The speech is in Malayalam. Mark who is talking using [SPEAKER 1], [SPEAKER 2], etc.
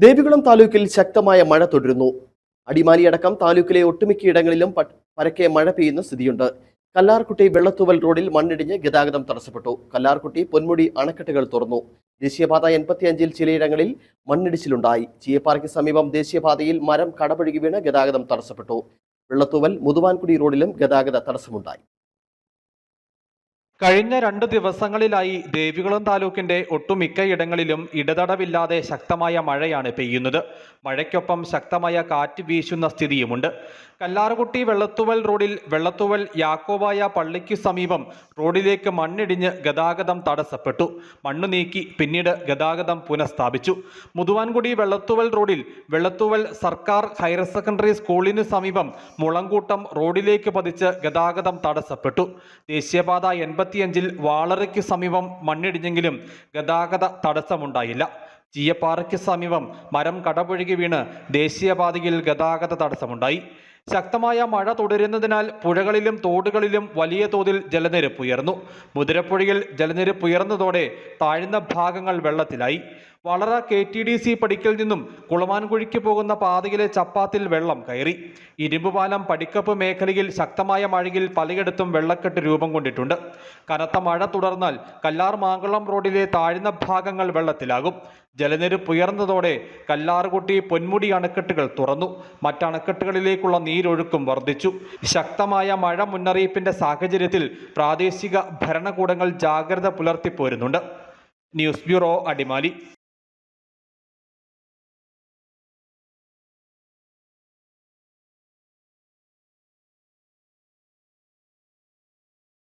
[SPEAKER 1] ദേവികുളം താലൂക്കിൽ ശക്തമായ മഴ തുടരുന്നു. അടിമാലിയടക്കം താലൂക്കിലെ ഒട്ടുമിക്കയിടങ്ങളിലും പരക്കെ മഴ പെയ്യുന്ന സ്ഥിതിയുണ്ട്. കല്ലാർകുട്ടി വെള്ളത്തൂവൽ റോഡിൽ മണ്ണിടിഞ്ഞ് ഗതാഗതം തടസ്സപ്പെട്ടു. കല്ലാർകുട്ടി പൊന്മുടി അണക്കെട്ടുകൾ തുറന്നു. ദേശീയപാത 85-ൽ ചിലയിടങ്ങളിൽ മണ്ണിടിച്ചിലുണ്ടായി. ചീയപ്പാറയ്ക്ക് സമീപം ദേശീയപാതയിൽ മരം കടപുഴകി വീണ് ഗതാഗതം തടസ്സപ്പെട്ടു. വെള്ളത്തൂവൽ മുതുവാൻകുടി റോഡിലും ഗതാഗത തടസ്സമുണ്ടായി.
[SPEAKER 2] കഴിഞ്ഞ 2 ദിവസങ്ങളിലായി ദേവികുളം താലൂക്കിന്റെ ഒട്ടുമിക്കയിടങ്ങളിലും ഇടതടവില്ലാതെ ശക്തമായ മഴയാണ് പെയ്യുന്നത്. മഴയ്ക്കൊപ്പം ശക്തമായ കാറ്റ് വീശുന്ന സ്ഥിതിയുമുണ്ട്. കല്ലാർകുട്ടി വെള്ളത്തൂവൽ റോഡിൽ വെള്ളത്തൂവൽ യാക്കോബായ പള്ളിക്ക് സമീപം റോഡിലേക്ക് മണ്ണിടിഞ്ഞ് ഗതാഗതം തടസ്സപ്പെട്ടു. മണ്ണ് നീക്കി പിന്നീട് ഗതാഗതം പുനഃസ്ഥാപിച്ചു. മുതുവാൻകുടി വെള്ളത്തൂവൽ റോഡിൽ വെള്ളത്തൂവൽ സർക്കാർ ഹയർ സെക്കൻഡറി സ്കൂളിന് സമീപം മുളങ്കൂട്ടം റോഡിലേക്ക് പതിച്ച് ഗതാഗതം തടസ്സപ്പെട്ടു. ദേശീയപാത 85-ൽ വാളറയ്ക്ക് സമീപം മണ്ണിടിഞ്ഞെങ്കിലും ഗതാഗത തടസ്സമുണ്ടായില്ല. ചീയപ്പാറയ്ക്ക് സമീപം മരം കടപുഴകി വീണ് ദേശീയപാതയിൽ ഗതാഗത തടസ്സമുണ്ടായി. ശക്തമായ മഴ തുടരുന്നതിനാൽ പുഴകളിലും തോടുകളിലും വലിയ തോതിൽ ജലനിരപ്പ് ഉയർന്നു. മുതിരപ്പുഴയിൽ ജലനിരപ്പ് ഉയർന്നതോടെ താഴ്ന്ന ഭാഗങ്ങൾ വെള്ളത്തിലായി. വളറ KTDC പടിക്കൽ നിന്നും കുളമാൻകുഴിക്ക് പോകുന്ന പാതയിലെ ചപ്പാത്തിൽ വെള്ളം കയറി. ഇരുമ്പുപാലം പടിക്കപ്പ് മേഖലയിൽ ശക്തമായ മഴയിൽ പലയിടത്തും വെള്ളക്കെട്ട് രൂപം കൊണ്ടിട്ടുണ്ട്. കനത്ത മഴ തുടർന്നാൽ കല്ലാർ മാങ്കുളം റോഡിലെ താഴ്ന്ന ഭാഗങ്ങൾ വെള്ളത്തിലാകും. ജലനിരപ്പ് ഉയർന്നതോടെ കല്ലാർകുട്ടി പൊന്മുടി അണക്കെട്ടുകൾ തുറന്നു. മറ്റണക്കെട്ടുകളിലേക്കുള്ള നീരൊഴുക്കും വർദ്ധിച്ചു. ശക്തമായ മഴ മുന്നറിയിപ്പിന്റെ സാഹചര്യത്തിൽ പ്രാദേശിക ഭരണകൂടങ്ങൾ ജാഗ്രത പുലർത്തിപ്പോരുന്നുണ്ട്. News bureau, Adimali.